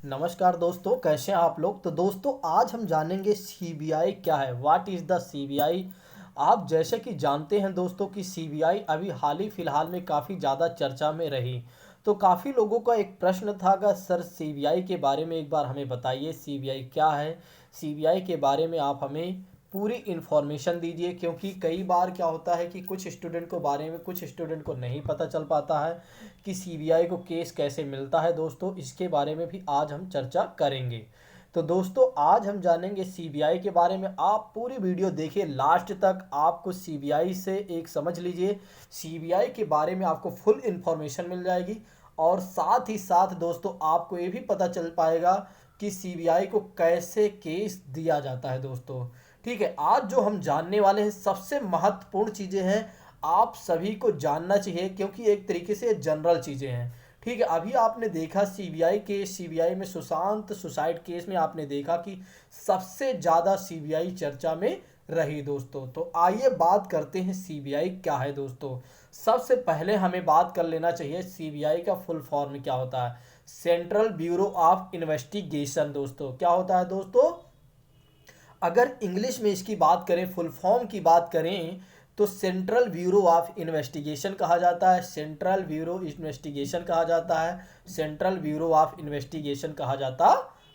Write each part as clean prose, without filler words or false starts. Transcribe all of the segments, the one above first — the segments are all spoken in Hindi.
नमस्कार दोस्तों, कैसे हैं आप लोग। तो दोस्तों आज हम जानेंगे सीबीआई क्या है, व्हाट इज़ द सीबीआई। आप जैसे कि जानते हैं दोस्तों कि सीबीआई अभी हाल ही फिलहाल में काफ़ी ज़्यादा चर्चा में रही। तो काफ़ी लोगों का एक प्रश्न था कि सर सीबीआई के बारे में एक बार हमें बताइए, सीबीआई क्या है। सीबीआई के बारे में आप हमें पूरी इन्फॉर्मेशन दीजिए, क्योंकि कई बार क्या होता है कि कुछ स्टूडेंट को बारे में कुछ स्टूडेंट को नहीं पता चल पाता है कि सीबीआई को केस कैसे मिलता है। दोस्तों इसके बारे में भी आज हम चर्चा करेंगे। तो दोस्तों आज हम जानेंगे सीबीआई के बारे में। आप पूरी वीडियो देखिए लास्ट तक, आपको सीबीआई से एक समझ लीजिए सीबीआई के बारे में आपको फुल इन्फॉर्मेशन मिल जाएगी। और साथ ही साथ दोस्तों आपको ये भी पता चल पाएगा कि सीबीआई को कैसे केस दिया जाता है। दोस्तों ठीक है, आज जो हम जानने वाले हैं सबसे महत्वपूर्ण चीज़ें हैं, आप सभी को जानना चाहिए, क्योंकि एक तरीके से जनरल चीज़ें हैं। ठीक है, अभी आपने देखा सीबीआई केस, सीबीआई में सुशांत सुसाइड केस में आपने देखा कि सबसे ज़्यादा सीबीआई चर्चा में रही। दोस्तों तो आइए बात करते हैं सीबीआई क्या है। दोस्तों सबसे पहले हमें बात कर लेना चाहिए सीबीआई का फुल फॉर्म क्या होता है। Central bureau of investigation. दोस्तों क्या होता है दोस्तों, अगर इंग्लिश में इसकी बात करें, फुल फॉर्म की बात करें, तो सेंट्रल ब्यूरो ऑफ इन्वेस्टिगेशन कहा जाता है। सेंट्रल ब्यूरो इन्वेस्टिगेशन कहा जाता है। सेंट्रल ब्यूरो ऑफ इन्वेस्टिगेशन कहा जाता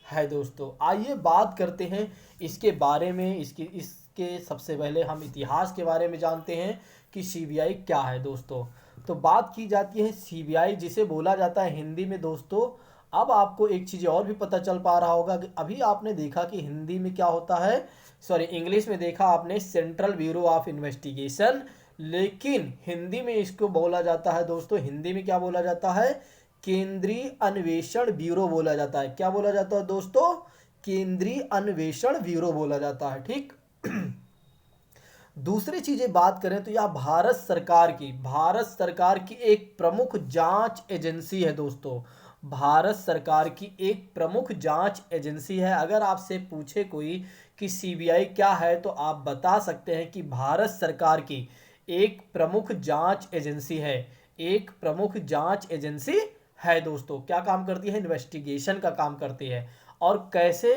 है। दोस्तों आइए बात करते हैं इसके बारे में। इसके सबसे पहले हम इतिहास के बारे में जानते हैं कि सीबीआई क्या है। दोस्तों तो बात की जाती है सीबीआई, जिसे बोला जाता है हिंदी में। दोस्तों अब आपको एक चीज़ और भी पता चल पा रहा होगा कि अभी आपने देखा कि हिंदी में क्या होता है, सॉरी इंग्लिश में देखा आपने सेंट्रल ब्यूरो ऑफ इन्वेस्टिगेशन, लेकिन हिंदी में इसको बोला जाता है। दोस्तों हिंदी में क्या बोला जाता है, केंद्रीय अन्वेषण ब्यूरो बोला जाता है। क्या बोला जाता है दोस्तों, केंद्रीय अन्वेषण ब्यूरो बोला जाता है। ठीक दूसरी चीजें बात करें तो यह भारत सरकार की एक प्रमुख जांच एजेंसी है। दोस्तों भारत सरकार की एक प्रमुख जांच एजेंसी है। अगर आपसे पूछे कोई कि सीबीआई क्या है, तो आप बता सकते हैं कि भारत सरकार की एक प्रमुख जांच एजेंसी है। एक प्रमुख जांच एजेंसी है। दोस्तों क्या काम करती है, इन्वेस्टिगेशन का काम करती है। और कैसे,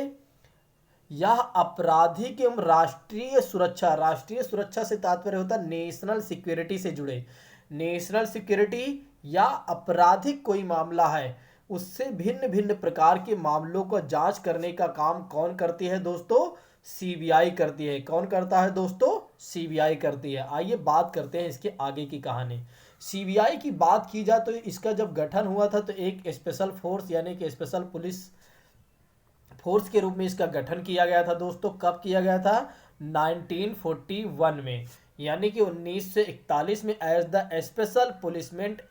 यह आपराधिक एवं राष्ट्रीय सुरक्षा से तात्पर्य होता है नेशनल सिक्योरिटी से जुड़े। नेशनल सिक्योरिटी या आपराधिक कोई मामला है, उससे भिन्न भिन्न प्रकार के मामलों को जांच करने का काम कौन करती है दोस्तों, सीबीआई करती है। कौन करता है दोस्तों, सीबीआई करती है। आइए बात करते हैं इसके आगे की कहानी। सीबीआई की बात की जाए तो इसका जब गठन हुआ था तो एक स्पेशल फोर्स यानी कि स्पेशल पुलिस फोर्स के रूप में इसका गठन किया गया था। दोस्तों कब किया गया था, 1941 में, यानी कि 1941 में एज द स्पेशल पुलिसमेंट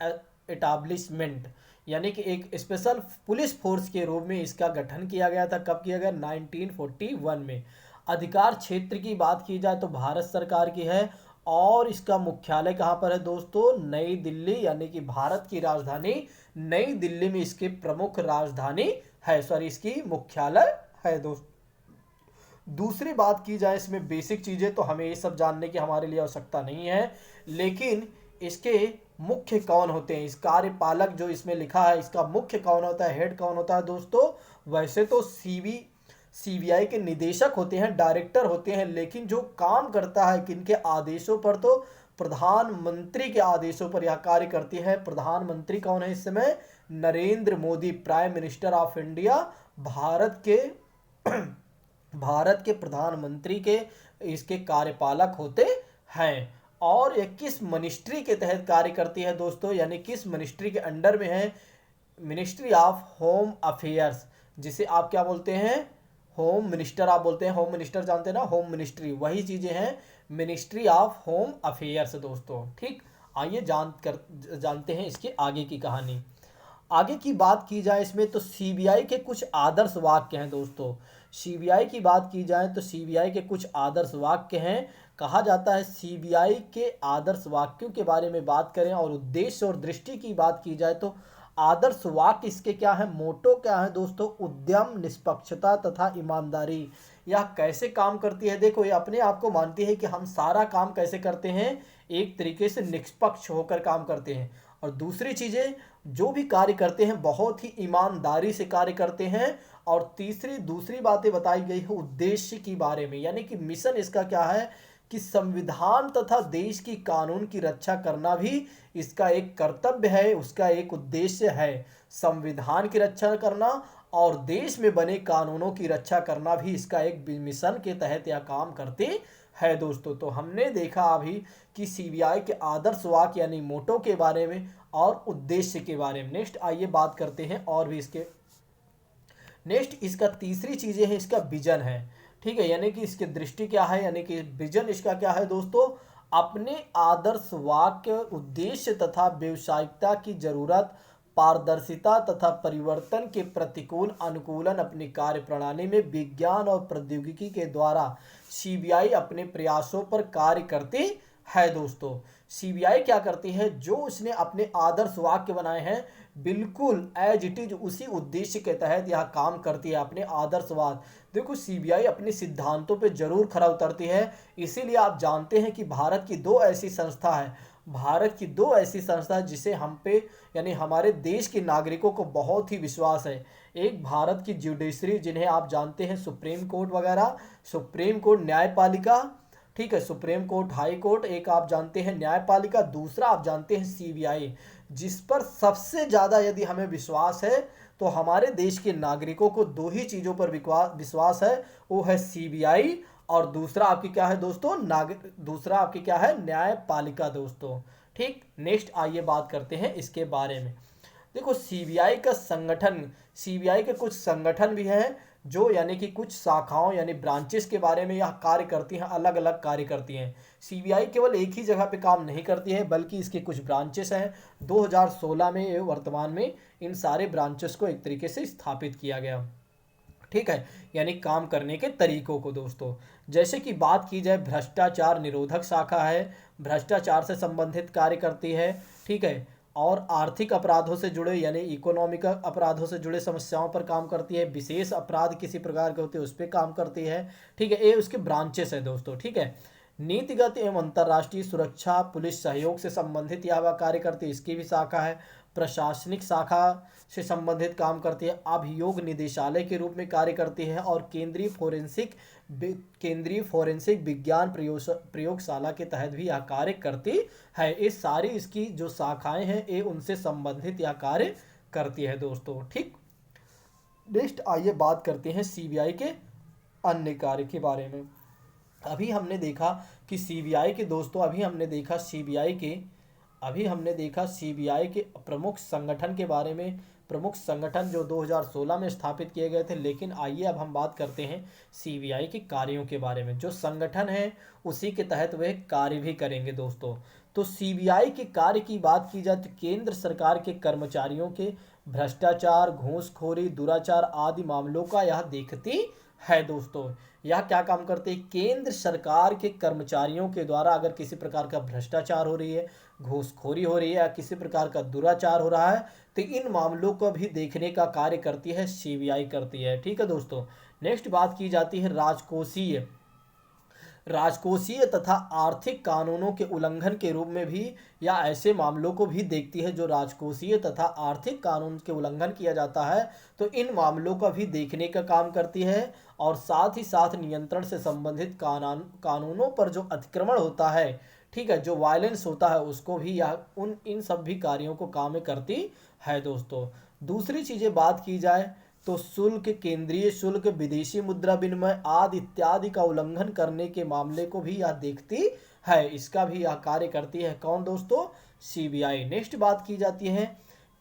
एटाब्लिशमेंट, यानी कि एक स्पेशल पुलिस फोर्स के रूप में इसका गठन किया गया था। कब किया गया, 1941 में। अधिकार क्षेत्र की बात की जाए तो भारत सरकार की है। और इसका मुख्यालय कहाँ पर है दोस्तों, नई दिल्ली, यानी कि भारत की राजधानी नई दिल्ली में इसकी प्रमुख राजधानी है, सॉरी इसकी मुख्यालय है। दोस्त दूसरी बात की जाए इसमें बेसिक चीज़ें, तो हमें ये सब जानने की हमारे लिए आवश्यकता नहीं है, लेकिन इसके मुख्य कौन होते हैं, इस कार्यपालक जो इसमें लिखा है इसका मुख्य कौन होता है, हेड कौन होता है दोस्तों। वैसे तो सीबीआई के निदेशक होते हैं, डायरेक्टर होते हैं, लेकिन जो काम करता है किनके आदेशों पर, तो प्रधानमंत्री के आदेशों पर यह कार्य करती है। प्रधानमंत्री कौन है इस समय, Narendra Modi, prime minister of India, Bharat के भारत के प्रधानमंत्री के इसके कार्यपालक होते हैं। और ये किस मिनिस्ट्री के तहत कार्य करती है दोस्तों, यानी किस मिनिस्ट्री के अंडर में है, मिनिस्ट्री ऑफ होम अफेयर्स, जिसे आप क्या बोलते हैं, होम मिनिस्टर आप बोलते हैं। होम मिनिस्टर जानते हैं ना, होम मिनिस्ट्री, वही चीजें हैं मिनिस्ट्री ऑफ होम अफेयर्स। दोस्तों ठीक आइए जानते हैं इसके आगे की कहानी। आगे की बात की जाए इसमें तो सीबीआई के कुछ आदर्श वाक्य हैं। दोस्तों सीबीआई की बात की जाए तो सीबीआई के कुछ आदर्श वाक्य हैं। कहा जाता है सीबीआई के आदर्श वाक्यों के बारे में बात करें और उद्देश्य और दृष्टि की बात की जाए तो आदर्श वाक्य इसके क्या है, मोटो क्या है दोस्तों, उद्यम, निष्पक्षता तथा ईमानदारी। यह कैसे काम करती है, देखो ये अपने आप को मानती है कि हम सारा काम कैसे करते हैं, एक तरीके से निष्पक्ष होकर काम करते हैं। और दूसरी चीजें जो भी कार्य करते हैं बहुत ही ईमानदारी से कार्य करते हैं। और तीसरी दूसरी बातें बताई गई है उद्देश्य के बारे में, यानी कि मिशन इसका क्या है कि संविधान तथा देश की कानून की रक्षा करना भी इसका एक कर्तव्य है, उसका एक उद्देश्य है। संविधान की रक्षा करना और देश में बने कानूनों की रक्षा करना भी इसका एक मिशन के तहत यह काम करते हैं दोस्तों। तो हमने देखा अभी कि सीबीआई के आदर्श वाक्य यानी मोटो के बारे में और उद्देश्य के बारे में। नेक्स्ट आइए बात करते हैं और भी इसके नेक्स्ट इसका तीसरी चीजें हैं, इसका विजन है। ठीक है, यानी कि इसकी दृष्टि क्या है, यानी कि विजन इसका क्या है दोस्तों, अपने आदर्श वाक्य उद्देश्य तथा व्यावसायिकता की जरूरत, पारदर्शिता तथा परिवर्तन के प्रतिकूल अनुकूलन अपनी कार्य प्रणाली में विज्ञान और प्रौद्योगिकी के द्वारा सीबीआई अपने प्रयासों पर कार्य करती है दोस्तों। सीबीआई क्या करती है, जो उसने अपने आदर्श वाक्य बनाए हैं बिल्कुल एज इट इज उसी उद्देश्य के तहत यह काम करती है। अपने आदर्शवाद देखो, सीबीआई अपने सिद्धांतों पे जरूर खरा उतरती है। इसीलिए आप जानते हैं कि भारत की दो ऐसी संस्था है, जिसे हम पे यानी हमारे देश के नागरिकों को बहुत ही विश्वास है। एक भारत की जुडिशरी, जिन्हें आप जानते हैं सुप्रीम कोर्ट वगैरह, सुप्रीम कोर्ट न्यायपालिका, ठीक है, सुप्रीम कोर्ट हाई कोर्ट, एक आप जानते हैं न्यायपालिका, दूसरा आप जानते हैं सीबीआई। जिस पर सबसे ज्यादा यदि हमें विश्वास है तो हमारे देश के नागरिकों को दो ही चीजों पर विश्वास है, वो है सीबीआई और दूसरा आपकी क्या है दोस्तों, दूसरा आपकी क्या है, न्यायपालिका दोस्तों। ठीक, नेक्स्ट आइए बात करते हैं इसके बारे में। देखो सीबीआई का संगठन, सीबीआई के कुछ संगठन भी हैं जो यानी कि कुछ शाखाओं यानी ब्रांचेस के बारे में यह कार्य करती हैं, अलग अलग कार्य करती हैं। सीबीआई केवल एक ही जगह पे काम नहीं करती है, बल्कि इसके कुछ ब्रांचेस हैं। 2016 में वर्तमान में इन सारे ब्रांचेस को एक तरीके से स्थापित किया गया। ठीक है, यानी काम करने के तरीकों को दोस्तों, जैसे कि बात की जाए भ्रष्टाचार निरोधक शाखा है, भ्रष्टाचार से संबंधित कार्य करती है। ठीक है, और आर्थिक अपराधों से जुड़े यानी इकोनॉमिक अपराधों से जुड़े समस्याओं पर काम करती है। विशेष अपराध किसी प्रकार के होते हैं उस पर काम करती है। ठीक है, ये उसके ब्रांचेस है दोस्तों। ठीक है, नीतिगत एवं अंतर्राष्ट्रीय सुरक्षा पुलिस सहयोग से संबंधित यह कार्य करती है, इसकी भी शाखा है। प्रशासनिक शाखा से संबंधित काम करती है, अभियोग निदेशालय के रूप में कार्य करती है और केंद्रीय फोरेंसिक विज्ञान प्रयोगशाला के तहत भी यह कार्य करती है। ये सारी इसकी जो शाखाएं हैं ये उनसे संबंधित यह कार्य करती है दोस्तों। ठीक, नेक्स्ट आइए बात करते हैं सीबीआई के अन्य कार्य के बारे में। अभी हमने देखा कि सीबीआई के दोस्तों, अभी हमने देखा सीबीआई के प्रमुख संगठन के बारे में, प्रमुख संगठन जो 2016 में स्थापित किए गए थे। लेकिन आइए अब हम बात करते हैं सीबीआई के कार्यों के बारे में। जो संगठन है उसी के तहत वह कार्य भी करेंगे दोस्तों। तो सीबीआई के कार्य की बात की जाए तो केंद्र सरकार के कर्मचारियों के भ्रष्टाचार, घूसखोरी, दुराचार आदि मामलों का यह देखती है दोस्तों। यह क्या काम करते हैं, केंद्र सरकार के कर्मचारियों के द्वारा अगर किसी प्रकार का भ्रष्टाचार हो रही है, घूसखोरी हो रही है या किसी प्रकार का दुराचार हो रहा है तो इन मामलों को भी देखने का कार्य करती है सीबीआई करती है। ठीक है दोस्तों, नेक्स्ट बात की जाती है राजकोषीय तथा आर्थिक कानूनों के उल्लंघन के रूप में भी या ऐसे मामलों को भी देखती है जो राजकोषीय तथा आर्थिक कानून के उल्लंघन किया जाता है, तो इन मामलों का भी देखने का काम करती है। और साथ ही साथ नियंत्रण से संबंधित कानूनों पर जो अतिक्रमण होता है, ठीक है, जो वायलेंस होता है उसको भी यह इन सब भी कार्यों को काम करती है दोस्तों। दूसरी चीजें बात की जाए तो शुल्क, केंद्रीय शुल्क, विदेशी मुद्रा विनिमय आदि इत्यादि का उल्लंघन करने के मामले को भी यह देखती है, इसका भी यह कार्य करती है। कौन दोस्तों, सीबीआई। नेक्स्ट बात की जाती है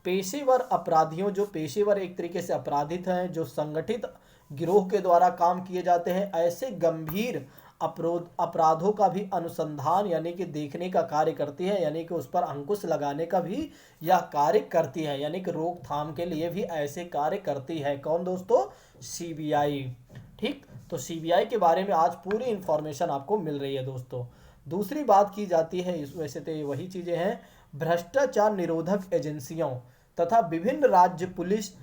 पेशेवर अपराधियों, जो पेशेवर एक तरीके से अपराधित हैं, जो संगठित गिरोह के द्वारा काम किए जाते हैं, ऐसे गंभीर अपराधों का भी अनुसंधान यानी कि देखने का कार्य करती है, यानी कि उस पर अंकुश लगाने का भी यह कार्य करती है, यानी कि रोकथाम के लिए भी ऐसे कार्य करती है। कौन दोस्तों, सीबीआई। ठीक, तो सीबीआई के बारे में आज पूरी इंफॉर्मेशन आपको मिल रही है दोस्तों। दूसरी बात की जाती है, वैसे तो ये वही चीजें हैं, भ्रष्टाचार निरोधक एजेंसियों तथा विभिन्न राज्य पुलिस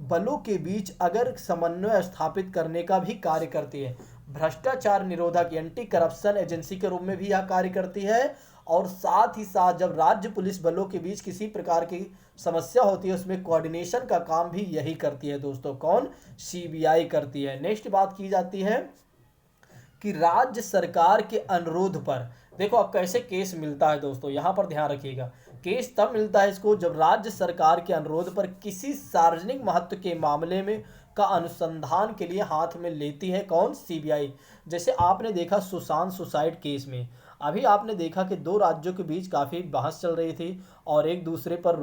बलों के बीच अगर समन्वय स्थापित करने का भी कार्य करती है। भ्रष्टाचार निरोधक एंटी करप्शन एजेंसी के रूप में भी यह कार्य करती है और साथ ही साथ जब राज्य पुलिस बलों के बीच किसी प्रकार की समस्या होती है उसमें कोऑर्डिनेशन का काम भी यही करती है दोस्तों। कौन? सीबीआई करती है। नेक्स्ट बात की जाती है कि राज्य सरकार के अनुरोध पर, देखो अब कैसे केस मिलता है दोस्तों, यहां पर ध्यान रखिएगा। केस तब मिलता है इसको जब राज्य सरकार के अनुरोध पर किसी सार्वजनिक महत्व के मामले में का अनुसंधान के लिए हाथ में लेती है कौन? सीबीआई। जैसे आपने देखा सुशांत सुसाइड केस में, अभी आपने देखा कि दो राज्यों के बीच काफ़ी बहस चल रही थी और एक दूसरे पर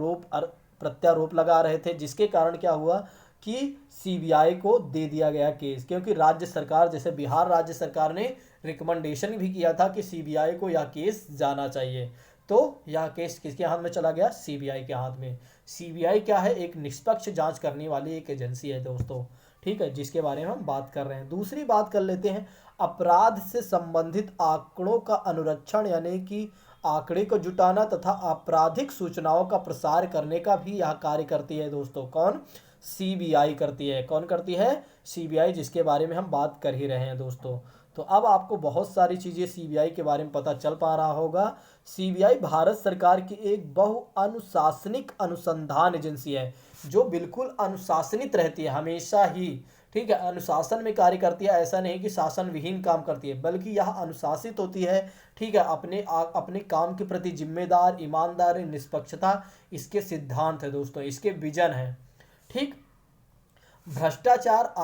प्रत्यारोप लगा रहे थे, जिसके कारण क्या हुआ कि सीबीआई को दे दिया गया केस, क्योंकि राज्य सरकार, जैसे बिहार राज्य सरकार ने रिकमेंडेशन भी किया था कि सीबीआई को यह केस जाना चाहिए। तो यह केस किसके हाथ में चला गया? सीबीआई के हाथ में। सीबीआई क्या है? एक निष्पक्ष जांच करने वाली एक एजेंसी है दोस्तों, ठीक है, जिसके बारे में हम बात कर रहे हैं। दूसरी बात कर लेते हैं, अपराध से संबंधित आंकड़ों का अनुरक्षण, यानी कि आंकड़े को जुटाना तथा आपराधिक सूचनाओं का प्रसार करने का भी यह कार्य करती है दोस्तों। कौन? सीबीआई करती है। कौन करती है? सीबीआई, जिसके बारे में हम बात कर ही रहे हैं दोस्तों। तो अब आपको बहुत सारी चीज़ें सीबीआई के बारे में पता चल पा रहा होगा। सीबीआई भारत सरकार की एक बहुअनुशासनिक अनुसंधान एजेंसी है, जो बिल्कुल अनुशासनित रहती है हमेशा ही, ठीक है, अनुशासन में कार्य करती है। ऐसा नहीं कि शासन विहीन काम करती है, बल्कि यह अनुशासित होती है, ठीक है, अपने काम के प्रति जिम्मेदार, ईमानदार, निष्पक्षता इसके सिद्धांत है दोस्तों, इसके विजन है। ठीक, भ्रष्टाचार,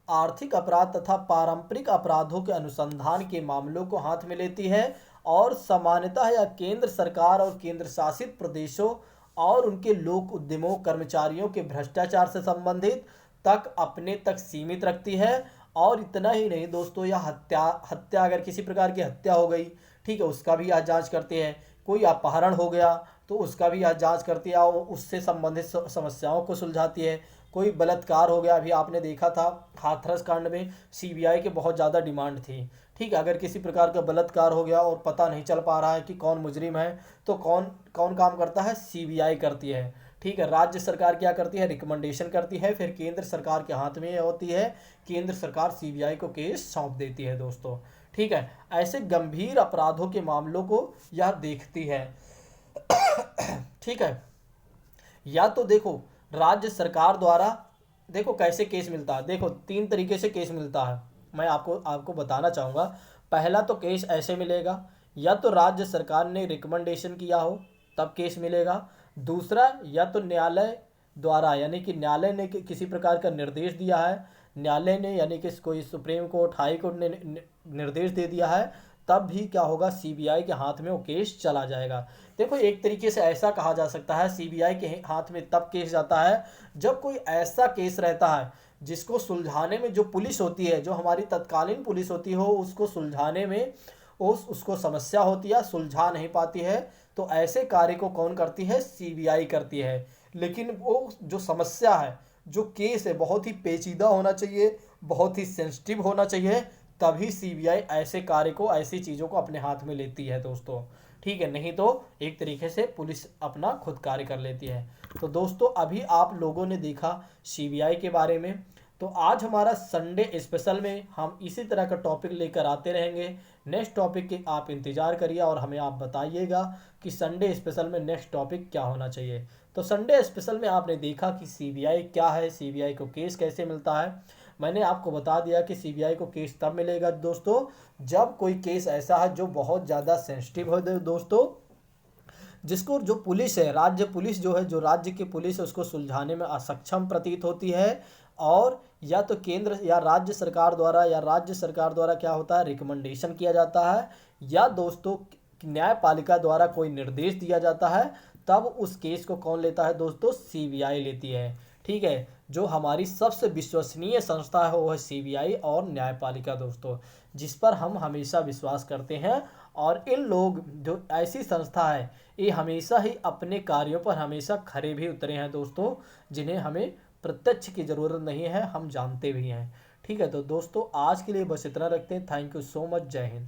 आर्थिक अपराध तथा पारंपरिक अपराधों के अनुसंधान के मामलों को हाथ में लेती है और सामान्यतः यह केंद्र सरकार और केंद्र शासित प्रदेशों और उनके लोक उद्यमों कर्मचारियों के भ्रष्टाचार से संबंधित तक अपने तक सीमित रखती है। और इतना ही नहीं दोस्तों, यह हत्या अगर किसी प्रकार की हत्या हो गई, ठीक है, उसका भी यह जांच करती है। कोई अपहरण हो गया तो उसका भी यह जांच करती है और उससे संबंधित समस्याओं को सुलझाती है। कोई बलात्कार हो गया, अभी आपने देखा था हाथरस कांड में सीबीआई के बहुत ज़्यादा डिमांड थी, ठीक है, अगर किसी प्रकार का बलात्कार हो गया और पता नहीं चल पा रहा है कि कौन मुजरिम है, तो कौन कौन काम करता है? सीबीआई करती है, ठीक है। राज्य सरकार क्या करती है? रिकमेंडेशन करती है, फिर केंद्र सरकार के हाथ में होती है, केंद्र सरकार सीबीआई को केस सौंप देती है दोस्तों, ठीक है। ऐसे गंभीर अपराधों के मामलों को यह देखती है, ठीक है। या तो देखो राज्य सरकार द्वारा, देखो कैसे केस मिलता है, देखो तीन तरीके से केस मिलता है, मैं आपको बताना चाहूँगा। पहला तो केस ऐसे मिलेगा, या तो राज्य सरकार ने रिकमेंडेशन किया हो तब केस मिलेगा। दूसरा, या तो न्यायालय द्वारा, यानी कि न्यायालय ने किसी प्रकार का निर्देश दिया है, न्यायालय ने यानी कि कोई सुप्रीम कोर्ट, हाई कोर्ट ने निर्देश दे दिया है, तब भी क्या होगा? सीबीआई के हाथ में वो केस चला जाएगा। देखो एक तरीके से ऐसा कहा जा सकता है, सीबीआई के हाथ में तब केस जाता है जब कोई ऐसा केस रहता है जिसको सुलझाने में जो पुलिस होती है, जो हमारी तत्कालीन पुलिस होती हो, उसको सुलझाने में उसको समस्या होती है, सुलझा नहीं पाती है, तो ऐसे कार्य को कौन करती है? सीबीआई करती है। लेकिन वो जो समस्या है, जो केस है, बहुत ही पेचीदा होना चाहिए, बहुत ही सेंसिटिव होना चाहिए, तभी सीबीआई ऐसे कार्य को, ऐसी चीज़ों को अपने हाथ में लेती है दोस्तों, ठीक है। नहीं तो एक तरीके से पुलिस अपना खुद कार्य कर लेती है। तो दोस्तों अभी आप लोगों ने देखा सीबीआई के बारे में। तो आज हमारा संडे स्पेशल में हम इसी तरह का टॉपिक लेकर आते रहेंगे। नेक्स्ट टॉपिक के आप इंतज़ार करिए और हमें आप बताइएगा कि संडे स्पेशल में नेक्स्ट टॉपिक क्या होना चाहिए। तो संडे स्पेशल में आपने देखा कि सीबीआई क्या है, सीबीआई को केस कैसे मिलता है। मैंने आपको बता दिया कि सीबीआई को केस तब मिलेगा दोस्तों जब कोई केस ऐसा है जो बहुत ज़्यादा सेंसिटिव हो दोस्तों, जिसको जो पुलिस है, राज्य पुलिस जो है, जो राज्य की पुलिस है, उसको सुलझाने में असक्षम प्रतीत होती है। और या तो केंद्र या राज्य सरकार द्वारा क्या होता है? रिकमेंडेशन किया जाता है, या दोस्तों न्यायपालिका द्वारा कोई निर्देश दिया जाता है, तब उस केस को कौन लेता है दोस्तों? सीबीआई लेती है, ठीक है। जो हमारी सबसे विश्वसनीय संस्था है वो है सीबीआई और न्यायपालिका दोस्तों, जिस पर हम हमेशा विश्वास करते हैं। और इन लोग जो ऐसी संस्था है, ये हमेशा ही अपने कार्यों पर हमेशा खरे भी उतरे हैं दोस्तों, जिन्हें हमें प्रत्यक्ष की ज़रूरत नहीं है, हम जानते भी हैं, ठीक है। तो दोस्तों आज के लिए बस इतना रखते हैं। Thank you so much. जय हिंद।